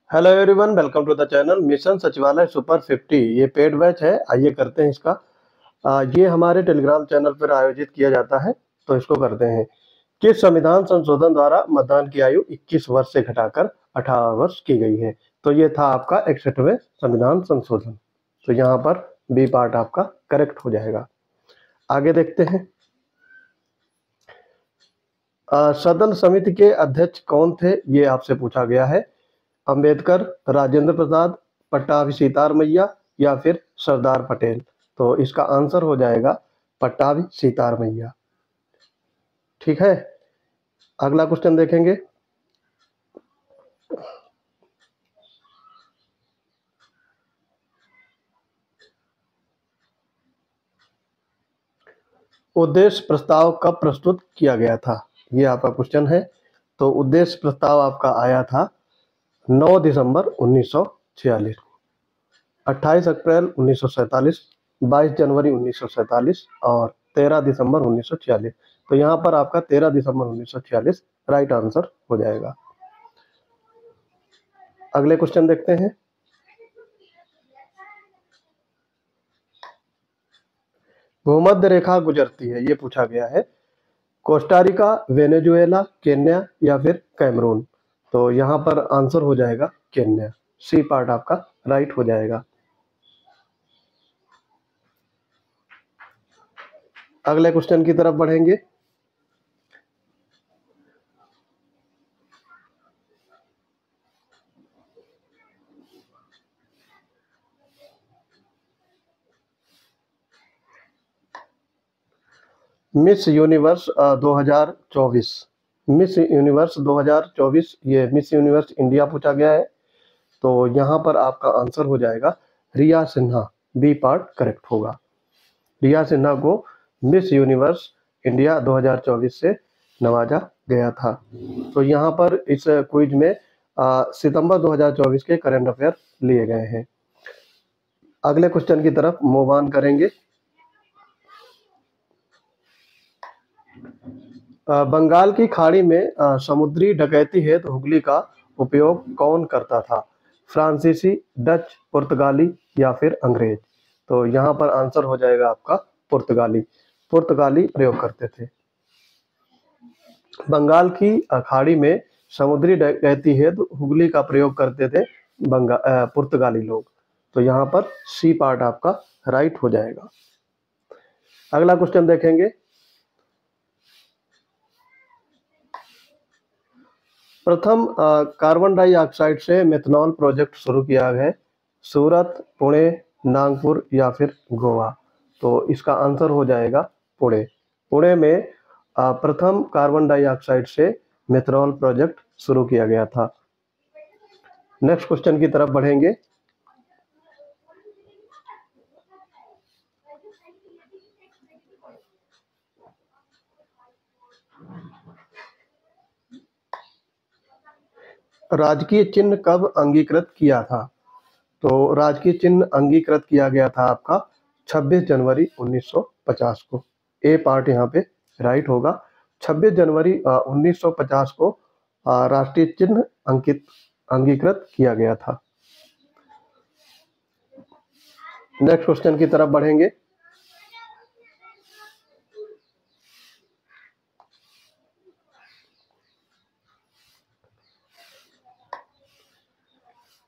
Hello everyone, welcome to the channel mission Sachivalaya super 50। ये paid batch है। आइए करते हैं इसका। ये हमारे टेलीग्राम चैनल पर आयोजित किया जाता है, तो इसको करते हैं। किस संविधान संशोधन द्वारा मतदान की आयु 21 वर्ष से घटाकर 18 वर्ष की गई है? तो ये था आपका 61वें संविधान संशोधन। तो यहाँ पर बी पार्ट आपका करेक्ट हो जाएगा। आगे देखते हैं। सदन समिति के अध्यक्ष कौन थे, ये आपसे पूछा गया है। अंबेडकर, राजेंद्र प्रसाद, पट्टाभी सीतार मैया या फिर सरदार पटेल। तो इसका आंसर हो जाएगा पट्टाभी सीतार मैया। ठीक है, अगला क्वेश्चन देखेंगे। उद्देश्य प्रस्ताव कब प्रस्तुत किया गया था, ये आपका क्वेश्चन है। तो उद्देश्य प्रस्ताव आपका आया था 9 दिसंबर 1946, 28 अप्रैल 1947, 22 जनवरी 1947 और 13 दिसंबर 1946। तो यहाँ पर आपका 13 दिसंबर 1946 राइट आंसर हो जाएगा। अगले क्वेश्चन देखते हैं। भूमध्य रेखा गुजरती है, ये पूछा गया है। कोस्टारिका, वेनेजुएला, केन्या या फिर कैमरून। तो यहाँ पर आंसर हो जाएगा केन्या। सी पार्ट आपका राइट हो जाएगा। अगले क्वेश्चन की तरफ बढ़ेंगे। मिस यूनिवर्स 2024, मिस यूनिवर्स 2024, ये मिस यूनिवर्स इंडिया पूछा गया है। तो यहाँ पर आपका आंसर हो जाएगा रिया सिन्हा। बी पार्ट करेक्ट होगा। रिया सिन्हा को मिस यूनिवर्स इंडिया 2024 से नवाजा गया था। तो यहाँ पर इस क्विज में सितंबर 2024 के करंट अफेयर लिए गए हैं। अगले क्वेश्चन की तरफ मूव ऑन करेंगे। बंगाल की खाड़ी में समुद्री डकैती हेतु हुगली का उपयोग कौन करता था? फ्रांसीसी, डच, पुर्तगाली या फिर अंग्रेज। तो यहाँ पर आंसर हो जाएगा आपका पुर्तगाली। पुर्तगाली प्रयोग करते थे। बंगाल की खाड़ी में समुद्री डकैती हेतु हुगली का प्रयोग करते थे पुर्तगाली लोग। तो यहाँ पर सी पार्ट आपका राइट हो जाएगा। अगला क्वेश्चन देखेंगे। प्रथम कार्बन डाइऑक्साइड से मेथनॉल प्रोजेक्ट शुरू किया गया है। सूरत, पुणे, नागपुर या फिर गोवा। तो इसका आंसर हो जाएगा पुणे। पुणे में प्रथम कार्बन डाइऑक्साइड से मेथनॉल प्रोजेक्ट शुरू किया गया था। नेक्स्ट क्वेश्चन की तरफ बढ़ेंगे। राजकीय चिन्ह कब अंगीकृत किया था? तो राजकीय चिन्ह अंगीकृत किया गया था आपका 26 जनवरी 1950 को। ए पार्ट यहाँ पे राइट होगा। 26 जनवरी 1950 को राष्ट्रीय चिन्ह अंगीकृत किया गया था। नेक्स्ट क्वेश्चन की तरफ बढ़ेंगे।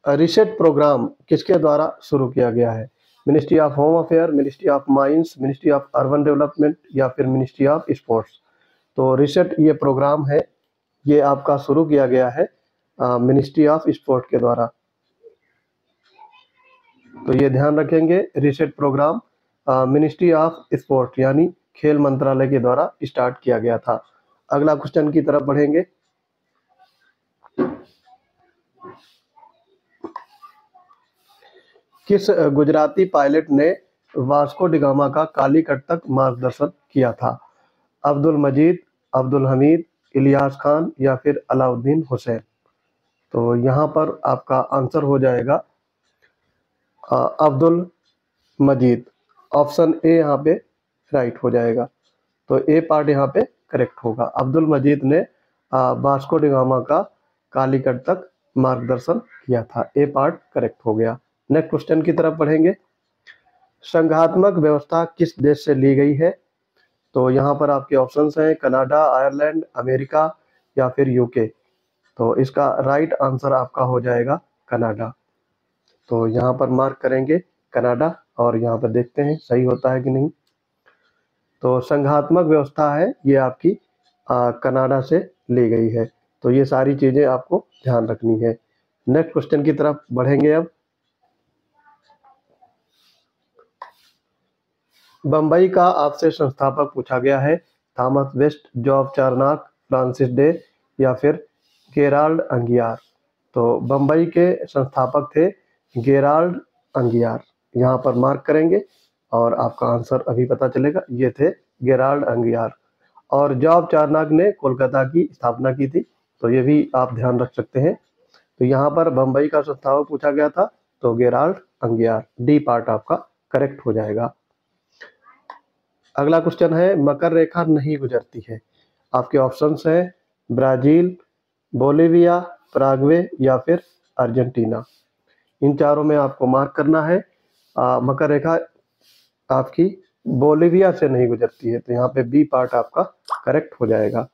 रिसेट प्रोग्राम किसके द्वारा शुरू किया गया है? Ministry of home affair, ministry of mines, ministry of urban development या फिर मिनिस्ट्री ऑफ स्पोर्ट्स। तो रिसेट ये प्रोग्राम है, ये आपका शुरू किया गया है मिनिस्ट्री ऑफ स्पोर्ट के द्वारा। तो ये ध्यान रखेंगे, reset programme ministry of sport यानी खेल मंत्रालय के द्वारा स्टार्ट किया गया था। अगला क्वेश्चन की तरफ बढ़ेंगे। किस गुजराती पायलट ने वास्को डिगामा का कालीकट तक मार्गदर्शन किया था? अब्दुल मजीद, अब्दुल हमीद, इलियास खान या फिर अलाउद्दीन हुसैन। तो यहाँ पर आपका आंसर हो जाएगा अब्दुल मजीद। ऑप्शन ए यहाँ पे राइट हो जाएगा। तो ए पार्ट यहाँ पे करेक्ट होगा। अब्दुल मजीद ने वास्को डिगामा का कालीकट तक मार्गदर्शन किया था। ए पार्ट करेक्ट हो गया। नेक्स्ट क्वेश्चन की तरफ बढ़ेंगे। संघात्मक व्यवस्था किस देश से ली गई है? तो यहाँ पर आपके ऑप्शंस हैं कनाडा, आयरलैंड, अमेरिका या फिर यूके। तो इसका राइट आंसर आपका हो जाएगा कनाडा। तो यहाँ पर मार्क करेंगे कनाडा और यहाँ पर देखते हैं सही होता है कि नहीं। तो संघात्मक व्यवस्था है ये आपकी कनाडा से ली गई है। तो ये सारी चीजें आपको ध्यान रखनी है। नेक्स्ट क्वेश्चन की तरफ बढ़ेंगे अब। बंबई का आपसे संस्थापक पूछा गया है। Thomas West, Job Charnock, Francis Day या फिर गेराल्ड अंगियार। तो बंबई के संस्थापक थे गेराल्ड अंगियार। यहाँ पर मार्क करेंगे और आपका आंसर अभी पता चलेगा। ये थे गेराल्ड अंगियार। और जॉब चार्नक ने कोलकाता की स्थापना की थी। तो ये भी आप ध्यान रख सकते हैं। तो यहाँ पर बंबई का संस्थापक पूछा गया था तो गेराल्ड अंगियार। डी पार्ट आपका करेक्ट हो जाएगा। अगला क्वेश्चन है मकर रेखा नहीं गुजरती है। आपके ऑप्शंस हैं ब्राजील, बोलिविया, पराग्वे या फिर अर्जेंटीना। इन चारों में आपको मार्क करना है। मकर रेखा आपकी बोलिविया से नहीं गुजरती है। तो यहाँ पे बी पार्ट आपका करेक्ट हो जाएगा।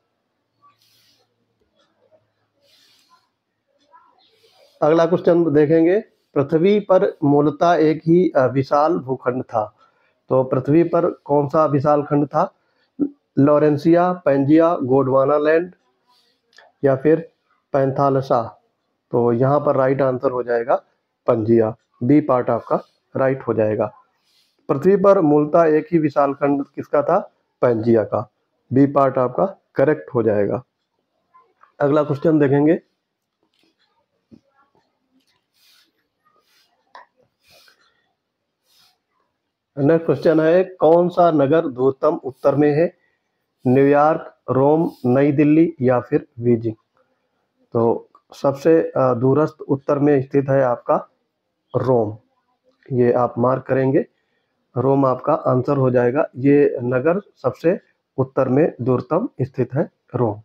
अगला क्वेश्चन देखेंगे। पृथ्वी पर मूलतः एक ही विशाल भूखंड था। तो पृथ्वी पर कौन सा विशाल खंड था? लॉरेंसिया, पैंजिया, गोंडवाना लैंड या फिर पैंथालसा। तो यहाँ पर राइट आंसर हो जाएगा पंजिया। बी पार्ट आपका राइट हो जाएगा। पृथ्वी पर मूलतः एक ही विशाल खंड किसका था? पैंजिया का। बी पार्ट आपका करेक्ट हो जाएगा। अगला क्वेश्चन देखेंगे। नेक्स्ट क्वेश्चन है कौन सा नगर दूरतम उत्तर में है? न्यूयॉर्क, रोम, नई दिल्ली या फिर बीजिंग। तो सबसे दूरस्थ उत्तर में स्थित है आपका रोम। ये आप मार्क करेंगे। रोम आपका आंसर हो जाएगा। ये नगर सबसे उत्तर में दूरतम स्थित है रोम।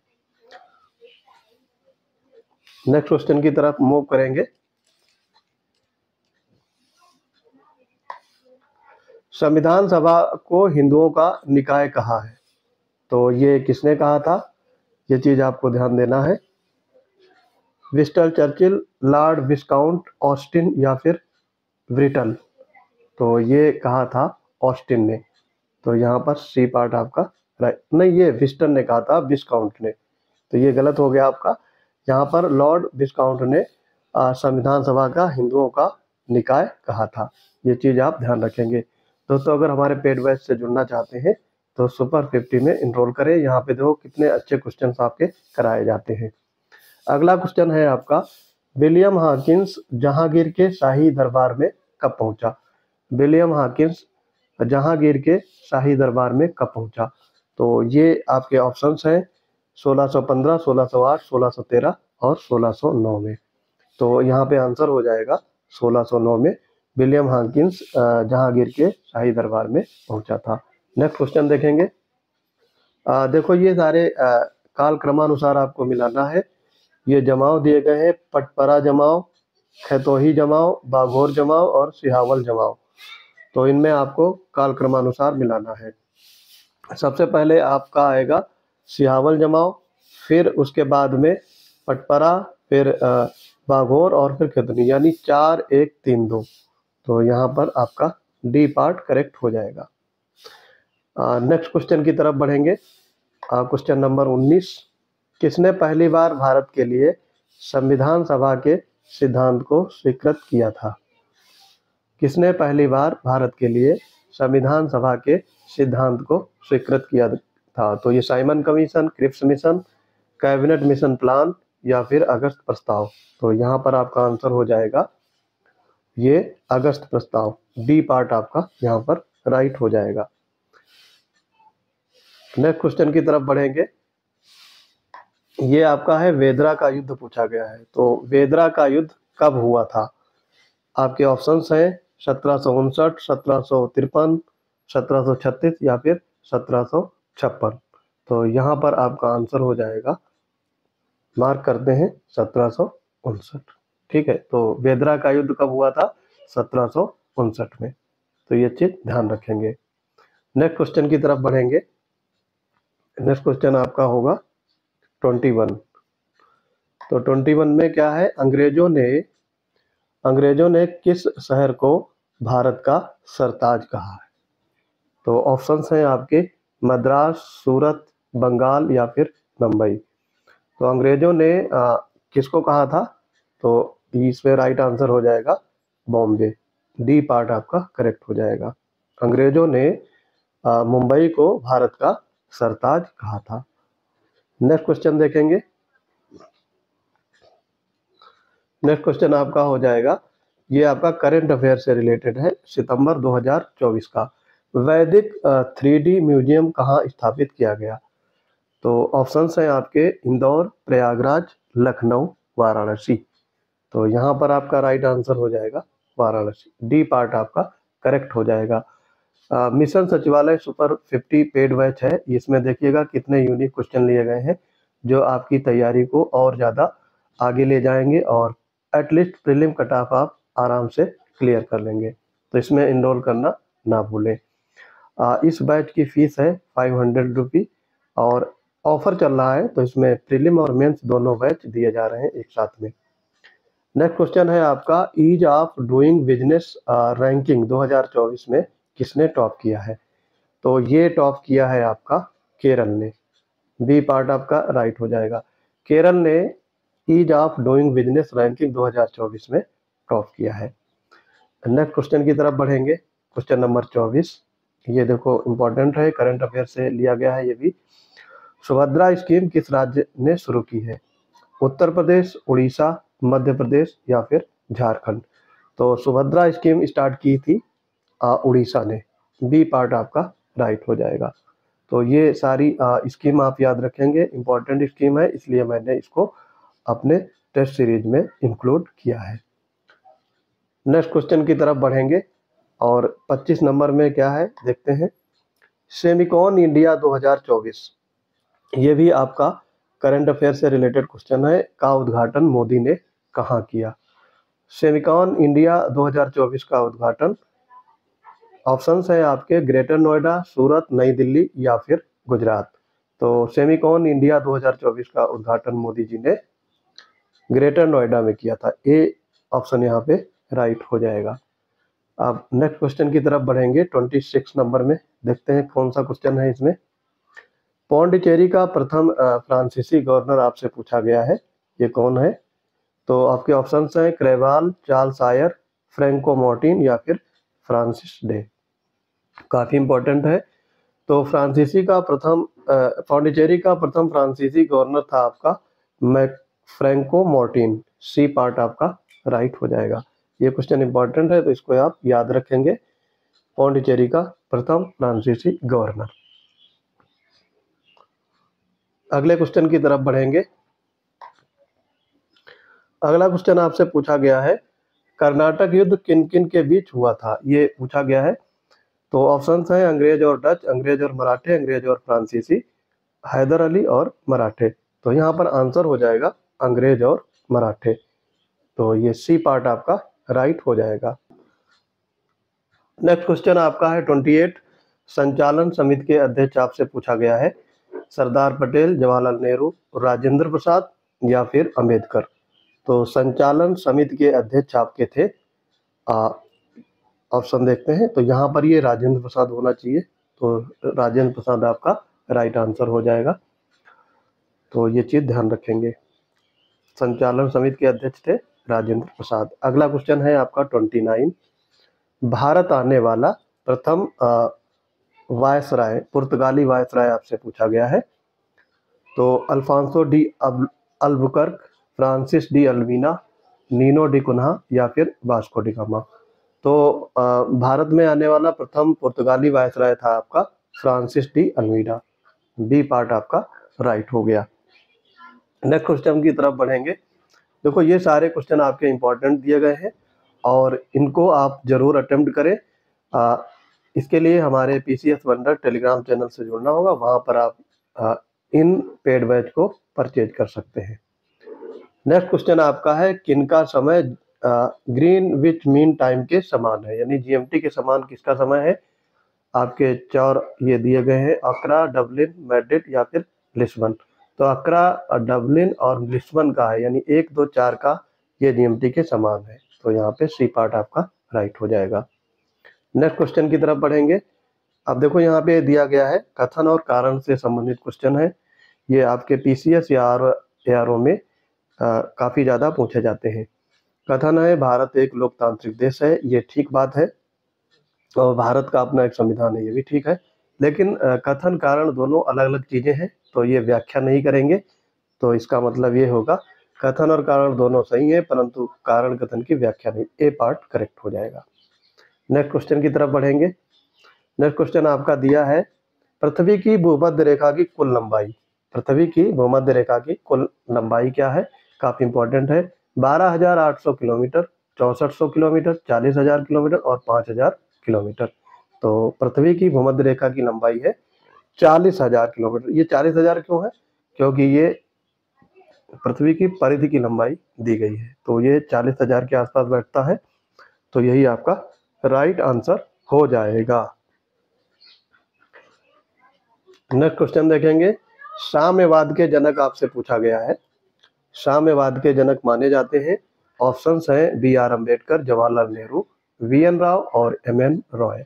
नेक्स्ट क्वेश्चन की तरफ मूव करेंगे। संविधान सभा को हिंदुओं का निकाय कहा है। तो ये किसने कहा था? ये चीज आपको ध्यान देना है। विंस्टन चर्चिल, लॉर्ड विस्काउंट ऑस्टिन या फिर ब्रिटल। तो ये कहा था ऑस्टिन ने। तो यहाँ पर सी पार्ट आपका राइट। नहीं, ये विस्टन ने कहा था, विस्काउंट ने। तो ये गलत हो गया आपका। यहाँ पर लॉर्ड विस्काउंट ने संविधान सभा का हिंदुओं का निकाय कहा था। ये चीज आप ध्यान रखेंगे। दोस्तों अगर हमारे पेड बैच से जुड़ना चाहते हैं तो सुपर 50 में इनरोल करें। यहाँ पे देखो कितने अच्छे क्वेश्चन आपके कराए जाते हैं। अगला क्वेश्चन है आपका विलियम हॉकिंस जहांगीर के शाही दरबार में कब पहुंचा? विलियम हॉकिंस जहांगीर के शाही दरबार में कब पहुंचा? तो ये आपके ऑप्शंस हैं 1615, 1608, 1613 और 1609 में। तो यहाँ पे आंसर हो जाएगा 1609 में विलियम हॉकिंस जहांगीर के शाही दरबार में पहुंचा था। नेक्स्ट क्वेश्चन देखेंगे। देखो ये सारे काल क्रमानुसार आपको मिलाना है। ये जमाव दिए गए हैं पटपरा जमाव, खैतोही जमाव, बाघोर जमाव और सिहावल जमाव। तो इनमें आपको काल क्रमानुसार मिलाना है। सबसे पहले आपका आएगा सिहावल जमाव, फिर उसके बाद में पटपरा, फिर बाघोर और फिर खैतोही, यानी 4 1 3 2। तो यहाँ पर आपका डी पार्ट करेक्ट हो जाएगा। नेक्स्ट क्वेश्चन की तरफ बढ़ेंगे। Question number 19। किसने पहली बार भारत के लिए संविधान सभा के सिद्धांत को स्वीकृत किया था? किसने पहली बार भारत के लिए संविधान सभा के सिद्धांत को स्वीकृत किया था? तो ये Simon commission, Cripps mission, cabinet mission plan या फिर अगस्त प्रस्ताव। तो यहाँ पर आपका आंसर हो जाएगा ये अगस्त प्रस्ताव। डी पार्ट आपका यहाँ पर राइट हो जाएगा। नेक्स्ट क्वेश्चन की तरफ बढ़ेंगे। ये आपका है वेदरा का युद्ध पूछा गया है। तो वेदरा का युद्ध कब हुआ था? आपके ऑप्शंस हैं 1759, 1753, 1736 या फिर 1756। तो यहाँ पर आपका आंसर हो जाएगा, मार्क करते हैं 1759। ठीक है, तो बेदरा का युद्ध कब हुआ था? 1759 में। तो ये चीज ध्यान रखेंगे। नेक्स्ट क्वेश्चन की तरफ बढ़ेंगे। नेक्स्ट क्वेश्चन आपका होगा 21। तो 21 में क्या है? अंग्रेजों ने किस शहर को भारत का सरताज कहा है? तो ऑप्शंस हैं आपके मद्रास, सूरत, बंगाल या फिर मुंबई। तो अंग्रेजों ने किसको कहा था? तो इसमें राइट आंसर हो जाएगा बॉम्बे। डी पार्ट आपका करेक्ट हो जाएगा। अंग्रेजों ने मुंबई को भारत का सरताज कहा था। नेक्स्ट क्वेश्चन देखेंगे। नेक्स्ट क्वेश्चन आपका हो जाएगा, ये आपका करंट अफेयर से रिलेटेड है, सितंबर 2024 का। वैदिक 3D म्यूजियम कहाँ स्थापित किया गया? तो ऑप्शंस हैं आपके इंदौर, प्रयागराज, लखनऊ, वाराणसी। तो यहाँ पर आपका राइट आंसर हो जाएगा वाराणसी। डी पार्ट आपका करेक्ट हो जाएगा। Mission Sachivalaya super 50 paid batch है। इसमें देखिएगा कितने यूनिक क्वेश्चन लिए गए हैं जो आपकी तैयारी को और ज़्यादा आगे ले जाएंगे और एटलीस्ट प्रीलिम कट ऑफ आप आराम से क्लियर कर लेंगे। तो इसमें इनरोल करना ना भूलें। इस बैच की फीस है 500 रुपी और ऑफर चल रहा है, तो इसमें प्रीलिम और मेंस दोनों बैच दिए जा रहे हैं एक साथ में। नेक्स्ट क्वेश्चन है आपका ease of doing business ranking 2024 में किसने टॉप किया है? तो ये टॉप किया है आपका केरल ने। बी पार्ट आपका राइट हो जाएगा। केरल ने ease of doing business ranking 2024 में टॉप किया है। नेक्स्ट क्वेश्चन की तरफ बढ़ेंगे। क्वेश्चन नंबर 24, ये देखो इंपॉर्टेंट है, करंट अफेयर से लिया गया है ये भी। सुभद्रा स्कीम किस राज्य ने शुरू की है? उत्तर प्रदेश, उड़ीसा, मध्य प्रदेश या फिर झारखंड। तो सुभद्रा स्कीम स्टार्ट की थी उड़ीसा ने। बी पार्ट आपका राइट हो जाएगा। तो ये सारी स्कीम आप याद रखेंगे, इंपॉर्टेंट स्कीम है, इसलिए मैंने इसको अपने टेस्ट सीरीज में इंक्लूड किया है। नेक्स्ट क्वेश्चन की तरफ बढ़ेंगे और 25 नंबर में क्या है देखते हैं। सेमिकॉन इंडिया 2024, ये भी आपका करंट अफेयर से रिलेटेड क्वेश्चन है, का उद्घाटन मोदी ने कहाँ किया? सेमिकॉन इंडिया 2024 का उद्घाटन, ऑप्शंस है आपके ग्रेटर नोएडा, सूरत, नई दिल्ली या फिर गुजरात। तो सेमिकॉन इंडिया 2024 का उद्घाटन मोदी जी ने ग्रेटर नोएडा में किया था। ए ऑप्शन यहाँ पे राइट हो जाएगा। अब नेक्स्ट क्वेश्चन की तरफ बढ़ेंगे 26 नंबर में, देखते हैं कौन सा क्वेश्चन है इसमें। पौंडीचेरी का प्रथम फ्रांसीसी गवर्नर आपसे पूछा गया है, ये कौन है? तो आपके ऑप्शंस हैं क्रेवाल, चार्ल्स आयर, फ्रैंको मार्टिन या फिर फ्रांसिस डे। काफी इंपॉर्टेंट है। तो पौंडीचेरी का प्रथम फ्रांसीसी गवर्नर था आपका फ्रैंको मार्टिन। सी पार्ट आपका राइट हो जाएगा। ये क्वेश्चन इंपॉर्टेंट है तो इसको आप याद रखेंगे। पौंडीचेरी का प्रथम फ्रांसीसी गवर्नर। अगले क्वेश्चन की तरफ बढ़ेंगे। अगला क्वेश्चन आपसे पूछा गया है, कर्नाटक युद्ध किन किन के बीच हुआ था? ये पूछा गया है। तो ऑप्शंस हैं अंग्रेज और डच, अंग्रेज और मराठे, अंग्रेज और फ्रांसीसी, हैदर अली और मराठे। तो यहाँ पर आंसर हो जाएगा अंग्रेज और मराठे। तो ये सी पार्ट आपका राइट हो जाएगा। नेक्स्ट क्वेश्चन आपका है 28, संचालन समिति के अध्यक्ष आपसे पूछा गया है, सरदार पटेल, जवाहरलाल नेहरू, राजेंद्र प्रसाद या फिर अंबेडकर। तो संचालन समिति के अध्यक्ष आपके थे, ऑप्शन देखते हैं। तो यहाँ पर ये राजेंद्र प्रसाद होना चाहिए, तो राजेंद्र प्रसाद आपका राइट आंसर हो जाएगा। तो ये चीज ध्यान रखेंगे, संचालन समिति के अध्यक्ष थे राजेंद्र प्रसाद। अगला क्वेश्चन है आपका 29, भारत आने वाला प्रथम वायसराय, पुर्तगाली वायसराय आपसे पूछा गया है। तो Alfonso de Albuquerque, Francis de Almeida, Nuno de Cunha या फिर वास्को डी गामा। तो भारत में आने वाला प्रथम पुर्तगाली वायसराय था आपका फ्रांसिस डी अल्वीना। बी पार्ट आपका राइट हो गया। नेक्स्ट क्वेश्चन की तरफ बढ़ेंगे। देखो ये सारे क्वेश्चन आपके इंपॉर्टेंट दिए गए हैं और इनको आप जरूर अटेम्प्ट करें। इसके लिए हमारे PCS वंडर टेलीग्राम चैनल से जुड़ना होगा, वहां पर आप इन पेड बैच को परचेज कर सकते हैं। नेक्स्ट क्वेश्चन आपका है किनका समय ग्रीनविच मीन टाइम के समान है, यानी जीएमटी के समान किसका समय है। आपके चार ये दिए गए हैं, अक्रा, डबलिन, मैड्रिड या फिर लिस्बन। तो अक्रा, डबलिन और लिस्बन का है, यानी 1, 2, 4 का ये जीएमटी के समान है। तो यहाँ पे सी पार्ट आपका राइट हो जाएगा। नेक्स्ट क्वेश्चन की तरफ बढ़ेंगे। अब देखो यहाँ पे दिया गया है कथन और कारण से संबंधित क्वेश्चन है। ये आपके पीसीएस या आरओ में काफ़ी ज़्यादा पूछे जाते हैं। कथन है भारत एक लोकतांत्रिक देश है, ये ठीक बात है, और भारत का अपना एक संविधान है, ये भी ठीक है। लेकिन कथन कारण दोनों अलग अलग चीज़ें हैं, तो ये व्याख्या नहीं करेंगे। तो इसका मतलब ये होगा कथन और कारण दोनों सही है, परंतु कारण कथन की व्याख्या नहीं। ए पार्ट करेक्ट हो जाएगा। नेक्स्ट क्वेश्चन की तरफ बढ़ेंगे। नेक्स्ट क्वेश्चन आपका दिया है पृथ्वी की भूमध्य रेखा की कुल लंबाई। पृथ्वी की भूमध्य रेखा की कुल लंबाई क्या है, काफी इंपॉर्टेंट है। 12,800 किलोमीटर, 6400 किलोमीटर, 40,000 किलोमीटर और 5,000 किलोमीटर। तो पृथ्वी की भूमध्य रेखा की लंबाई है 40,000 किलोमीटर। ये 40,000 क्यों है, क्योंकि ये पृथ्वी की परिधि की लंबाई दी गई है, तो ये 40,000 के आसपास बैठता है। तो यही आपका राइट आंसर हो जाएगा। नेक्स्ट क्वेश्चन देखेंगे। साम्यवाद के जनक आपसे पूछा गया है। साम्यवाद के जनक माने जाते हैं, ऑप्शंस हैं बी.आर. अम्बेडकर, जवाहरलाल नेहरू, वी.एन. राव और एम.एन. रॉय।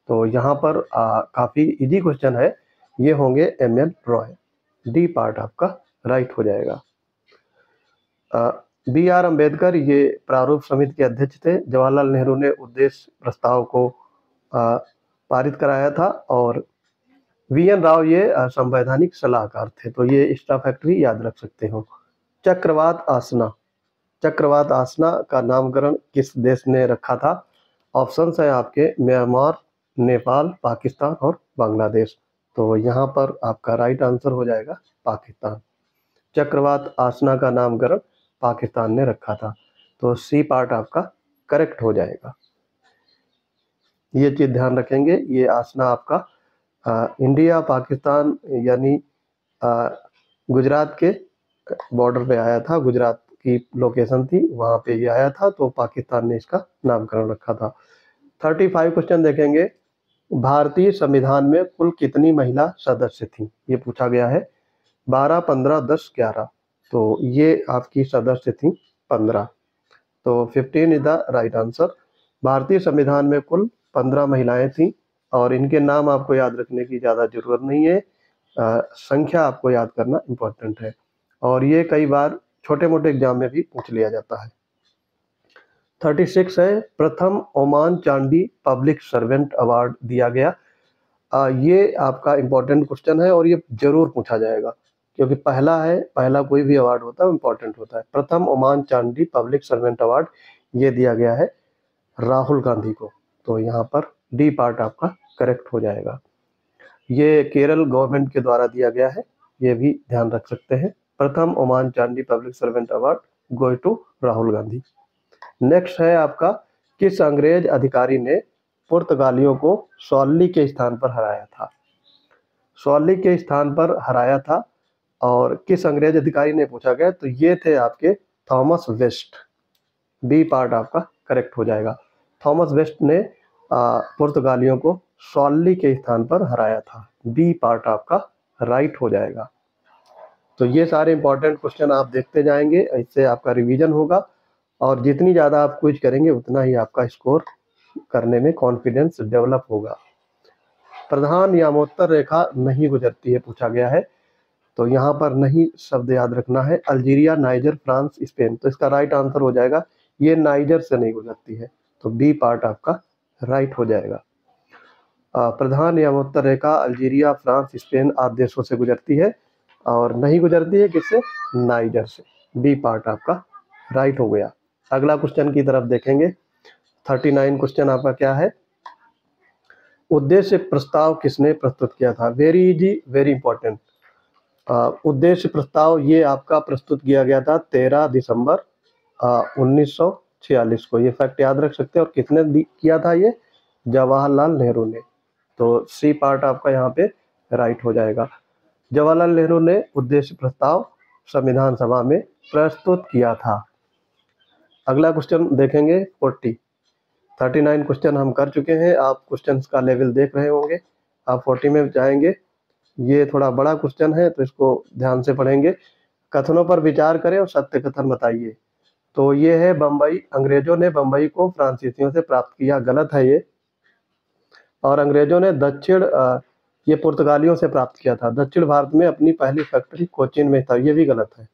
तो यहाँ पर काफी इजी क्वेश्चन है, ये होंगे एम.एन. रॉय। डी पार्ट आपका राइट हो जाएगा। बी.आर. अम्बेडकर ये प्रारूप समिति के अध्यक्ष थे। जवाहरलाल नेहरू ने उद्देश्य प्रस्ताव को पारित कराया था, और वी.एन. राव ये संवैधानिक सलाहकार थे। तो ये एक्स्ट्रा फैक्ट्री याद रख सकते हो। चक्रवात आसना, चक्रवात आसना का नामकरण किस देश ने रखा था। ऑप्शंस है आपके म्यांमार, नेपाल, पाकिस्तान और बांग्लादेश। तो यहाँ पर आपका राइट आंसर हो जाएगा पाकिस्तान। चक्रवात आसना का नामकरण पाकिस्तान ने रखा था। तो सी पार्ट आपका करेक्ट हो जाएगा। ये चीज ध्यान रखेंगे, ये आसना आपका इंडिया पाकिस्तान यानी गुजरात के बॉर्डर पे आया था। गुजरात की लोकेशन थी, वहां पे ये आया था, तो पाकिस्तान ने इसका नामकरण रखा था। 35 क्वेश्चन देखेंगे। भारतीय संविधान में कुल कितनी महिला सदस्य थी, ये पूछा गया है। 12, 15, 10, 11। तो ये आपकी सदस्य थी 15। तो 15 इज द राइट आंसर। भारतीय संविधान में कुल 15 महिलाएं थीं, और इनके नाम आपको याद रखने की ज़्यादा जरूरत नहीं है, संख्या आपको याद करना इम्पोर्टेंट है, और ये कई बार छोटे मोटे एग्जाम में भी पूछ लिया जाता है। 36 है प्रथम Oommen Chandy public servant award दिया गया। ये आपका इम्पोर्टेंट क्वेश्चन है, और ये जरूर पूछा जाएगा, क्योंकि पहला है, पहला कोई भी अवार्ड होता है वो इम्पोर्टेंट होता है। प्रथम Oommen Chandy public servant award ये दिया गया है राहुल गांधी को। तो यहाँ पर डी पार्ट आपका करेक्ट हो जाएगा। ये केरल गवर्नमेंट के द्वारा दिया गया है, ये भी ध्यान रख सकते हैं। प्रथम Oommen Chandy public servant award going to Rahul Gandhi. Next है आपका किस अंग्रेज अधिकारी ने पुर्तगालियों को सॉल्ली के स्थान पर हराया था। सॉल्ली के स्थान पर हराया था, और किस अंग्रेज अधिकारी ने पूछा गया, तो ये थे आपके थॉमस वेस्ट। बी पार्ट आपका करेक्ट हो जाएगा। थॉमस वेस्ट ने पुर्तगालियों को सॉल्ली के स्थान पर हराया था। बी पार्ट आपका राइट हो जाएगा। तो ये सारे इंपॉर्टेंट क्वेश्चन आप देखते जाएंगे, इससे आपका रिवीजन होगा, और जितनी ज़्यादा आप क्विज करेंगे उतना ही आपका स्कोर करने में कॉन्फिडेंस डेवलप होगा। प्रधान यामोत्तर रेखा नहीं गुजरती है, पूछा गया है। तो यहाँ पर नहीं शब्द याद रखना है। Algeria, niger, France, Spain. तो इसका राइट आंसर हो जाएगा ये नाइजर से नहीं गुजरती है। तो बी पार्ट आपका राइट हो जाएगा। प्रधान यामोत्तर रेखा अल्जीरिया, फ्रांस, स्पेन आदि देशों से गुजरती है, और नहीं गुजरती है किससे, नाइजर से। बी पार्ट आपका राइट हो गया। अगला क्वेश्चन की तरफ देखेंगे। 39 क्वेश्चन आपका क्या है, उद्देश्य प्रस्ताव किसने प्रस्तुत किया था। Very easy, very important. उद्देश्य प्रस्ताव ये आपका प्रस्तुत किया गया था 13 दिसंबर 1946 को। ये फैक्ट याद रख सकते हैं। और किसने किया था ये, जवाहरलाल नेहरू ने। तो सी पार्ट आपका यहाँ पे राइट हो जाएगा। जवाहरलाल नेहरू ने उद्देश्य प्रस्ताव संविधान सभा में प्रस्तुत किया था। अगला क्वेश्चन देखेंगे 39 क्वेश्चन हम कर चुके हैं, आप क्वेश्चंस का लेवल देख रहे होंगे। आप 40 में जाएंगे। ये थोड़ा बड़ा क्वेश्चन है तो इसको ध्यान से पढ़ेंगे। कथनों पर विचार करें और सत्य कथन बताइए। तो ये है बम्बई, अंग्रेजों ने बम्बई को फ्रांसीसियों से प्राप्त किया, गलत है ये। और अंग्रेजों ने ये पुर्तगालियों से प्राप्त किया था। दक्षिण भारत में अपनी पहली फैक्ट्री कोचीन में था, ये भी गलत है।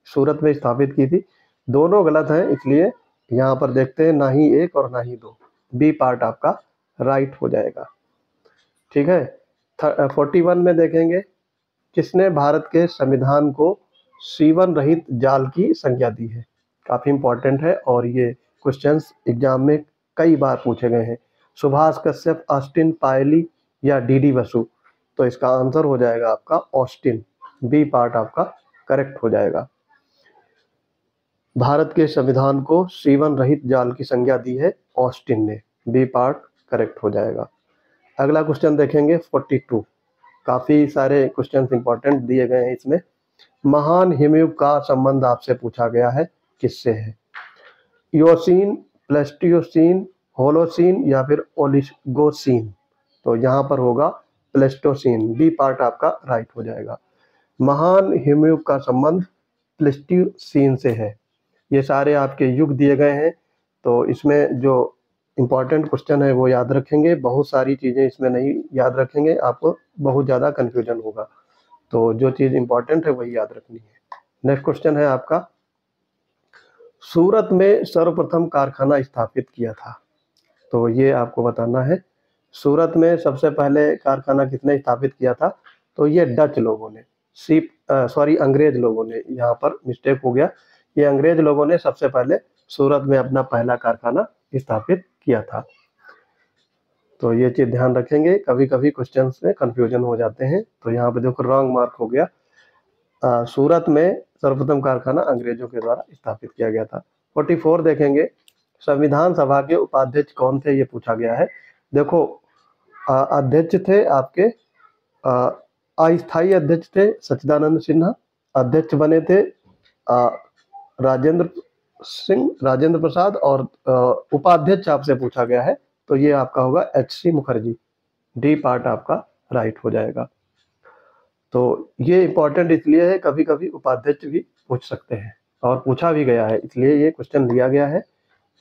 सूरत में स्थापित की थी, दोनों गलत हैं। इसलिए यहाँ पर देखते हैं ना ही एक और ना ही दो, बी पार्ट आपका राइट हो जाएगा। ठीक है। 41 में देखेंगे, किसने भारत के संविधान को सीवन रहित जाल की संज्ञा दी है। काफी इंपॉर्टेंट है और ये क्वेश्चंस एग्जाम में कई बार पूछे गए हैं। सुभाष कश्यप, ऑस्टिन, पायली या डीडी बसु। तो इसका आंसर हो जाएगा आपका ऑस्टिन, बी पार्ट आपका करेक्ट हो जाएगा। भारत के संविधान को सीवन रहित जाल की संज्ञा दी है ऑस्टिन ने, बी पार्ट करेक्ट हो जाएगा। अगला क्वेश्चन देखेंगे 42। काफी सारे क्वेश्चंस इंपॉर्टेंट दिए गए हैं इसमें। महान हिमयुग का संबंध आपसे पूछा गया है, किससे है। इयोसीन, प्लेस्टियोसीन, होलोसीन या फिर ओलिगोसीन। तो यहाँ पर होगा प्लेस्टोसीन, बी पार्ट आपका राइट हो जाएगा। महान हिमयुग का संबंध प्लेस्टियोसीन से है। ये सारे आपके युग दिए गए हैं, तो इसमें जो इम्पॉर्टेंट क्वेश्चन है वो याद रखेंगे। बहुत सारी चीज़ें इसमें नहीं याद रखेंगे, आपको बहुत ज़्यादा कन्फ्यूजन होगा। तो जो चीज़ इम्पॉर्टेंट है वही याद रखनी है। नेक्स्ट क्वेश्चन है आपका, सूरत में सर्वप्रथम कारखाना स्थापित किया था। तो ये आपको बताना है, सूरत में सबसे पहले कारखाना किसने स्थापित किया था। तो ये डच लोगों ने, अंग्रेज लोगों ने, यहाँ पर मिस्टेक हो गया। ये अंग्रेज लोगों ने सबसे पहले सूरत में अपना पहला कारखाना स्थापित किया था। तो ये चीज ध्यान रखेंगे, कभी कभी क्वेश्चन में कंफ्यूजन हो जाते हैं। तो यहाँ पे देखो रॉन्ग मार्क हो गया। सूरत में सर्वप्रथम कारखाना अंग्रेजों के द्वारा स्थापित किया गया था। 44 देखेंगे, संविधान सभा के उपाध्यक्ष कौन थे, ये पूछा गया है। देखो अध्यक्ष थे आपके अस्थायी अध्यक्ष थे सच्चिदानंद सिन्हा, अध्यक्ष बने थे राजेंद्र प्रसाद, और उपाध्यक्ष आपसे पूछा गया है तो ये आपका होगा HC मुखर्जी, डी पार्ट आपका राइट हो जाएगा। तो ये इंपॉर्टेंट इसलिए है, कभी कभी उपाध्यक्ष भी पूछ सकते हैं और पूछा भी गया है, इसलिए ये क्वेश्चन दिया गया है।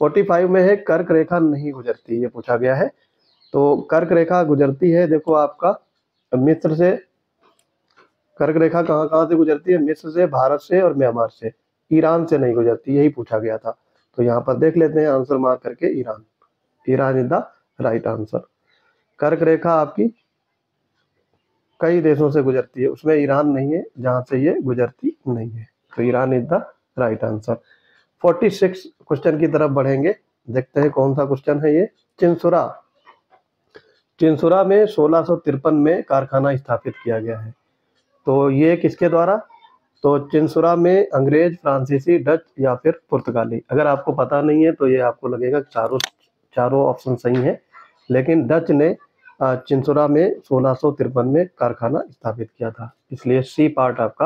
45 में है, कर्क रेखा नहीं गुजरती, ये पूछा गया है। तो कर्क रेखा गुजरती है, देखो आपका मिस्र से। कर्क रेखा कहाँ कहाँ से गुजरती है, मिस्र से, भारत से और म्यांमार से, ईरान से नहीं गुजरती, यही पूछा गया था। तो यहाँ पर देख लेते हैं आंसर मार्क करके, Iran is the right answer. कर्क रेखा आपकी कई देशों से गुजरती है, उसमें ईरान नहीं है जहां से ये गुजरती नहीं है, तो Iran is the right answer. 46 question की तरफ बढ़ेंगे, देखते हैं कौन सा क्वेश्चन है ये। चिंसुरा में 1653 में कारखाना स्थापित किया गया है। तो ये किसके द्वारा, तो चिंसुरा में अंग्रेज, फ्रांसीसी, डच या फिर पुर्तगाली। अगर आपको पता नहीं है तो ये आपको लगेगा चारों ऑप्शन सही है, लेकिन डच ने चिंसुरा में 1653 में कारखाना स्थापित किया था, इसलिए सी पार्ट आपका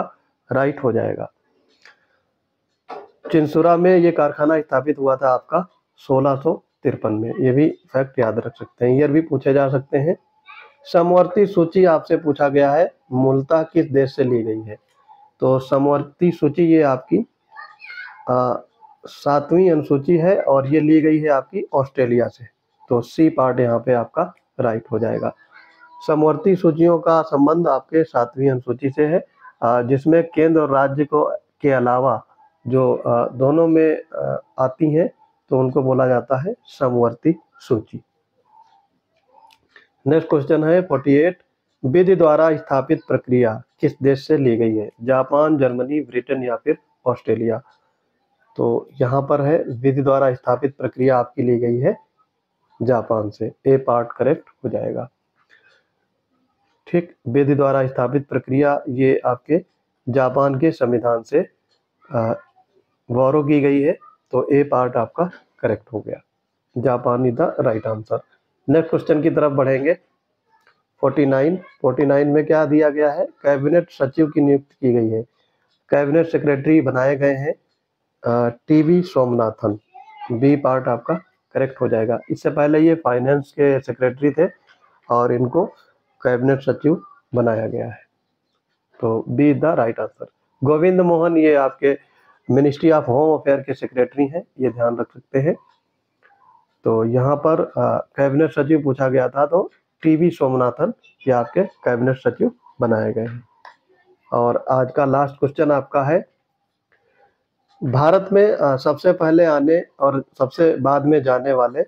राइट हो जाएगा। चिंसुरा में ये कारखाना स्थापित हुआ था आपका 1653 में, ये भी फैक्ट याद रख सकते हैं, ईयर भी पूछे जा सकते हैं। समवर्ती सूची आपसे पूछा गया है, मूलतः किस देश से ली गई है। तो समवर्ती सूची ये आपकी 7वीं अनुसूची है और ये ली गई है आपकी ऑस्ट्रेलिया से, तो सी पार्ट यहाँ पे आपका राइट हो जाएगा। समवर्ती सूचियों का संबंध आपके 7वीं अनुसूची से है, जिसमें केंद्र और राज्य को के अलावा जो दोनों में आती हैं तो उनको बोला जाता है समवर्ती सूची। नेक्स्ट क्वेश्चन है 48, विधि द्वारा स्थापित प्रक्रिया किस देश से ली गई है, जापान, जर्मनी, ब्रिटेन या फिर ऑस्ट्रेलिया। तो यहाँ पर है विधि द्वारा स्थापित प्रक्रिया आपकी ली गई है जापान से, ए पार्ट करेक्ट हो जाएगा। ठीक, विधि द्वारा स्थापित प्रक्रिया ये आपके जापान के संविधान से गौरव की गई है, तो ए पार्ट आपका करेक्ट हो गया, Japan is the right answer. Next question की तरफ बढ़ेंगे। 49 में क्या दिया गया है, कैबिनेट सचिव की नियुक्ति की गई है। कैबिनेट सेक्रेटरी बनाए गए हैं टीवी सोमनाथन। बी पार्ट आपका करेक्ट हो जाएगा। इससे पहले ये फाइनेंस के सेक्रेटरी थे और इनको कैबिनेट सचिव बनाया गया है। तो B is the right answer. Govind Mohan ये आपके मिनिस्ट्री ऑफ होम अफेयर के सेक्रेटरी हैं, ये ध्यान रख सकते हैं। तो यहाँ पर कैबिनेट सचिव पूछा गया था, तो टीवी सोमनाथन ये आपके कैबिनेट सचिव बनाए गए हैं। और आज का लास्ट क्वेश्चन आपका है, भारत में सबसे पहले आने और सबसे बाद में जाने वाले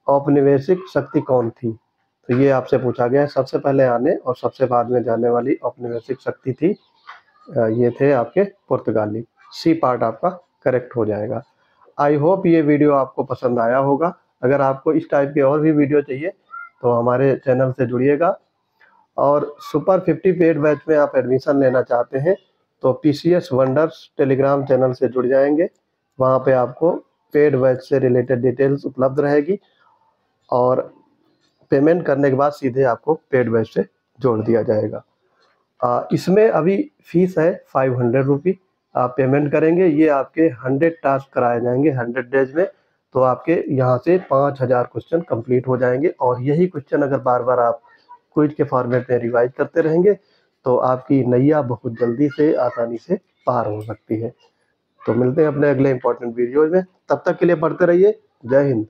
औपनिवेशिक शक्ति कौन थी? तो ये आपसे पूछा गया है, सबसे पहले आने और सबसे बाद में जाने वाली औपनिवेशिक शक्ति थी, ये थे आपके पुर्तगाली। सी पार्ट आपका करेक्ट हो जाएगा। आई होप ये वीडियो आपको पसंद आया होगा। अगर आपको इस टाइप के और भी वीडियो चाहिए तो हमारे चैनल से जुड़िएगा। और सुपर 50 पेड बैच में आप एडमिशन लेना चाहते हैं तो PCS वंडर्स टेलीग्राम चैनल से जुड़ जाएंगे। वहाँ पे आपको पेड बैच से रिलेटेड डिटेल्स उपलब्ध रहेगी और पेमेंट करने के बाद सीधे आपको पेड बैच से जोड़ दिया जाएगा। इसमें अभी फीस है 500 रुपी। आप पेमेंट करेंगे, ये आपके 100 टास्क कराए जाएंगे 100 डेज में। तो आपके यहाँ से 5000 क्वेश्चन कंप्लीट हो जाएंगे और यही क्वेश्चन अगर बार बार आप क्विज के फॉर्मेट में रिवाइज करते रहेंगे तो आपकी नैया बहुत जल्दी से आसानी से पार हो सकती है। तो मिलते हैं अपने अगले इंपॉर्टेंट वीडियो में, तब तक के लिए पढ़ते रहिए। जय हिंद।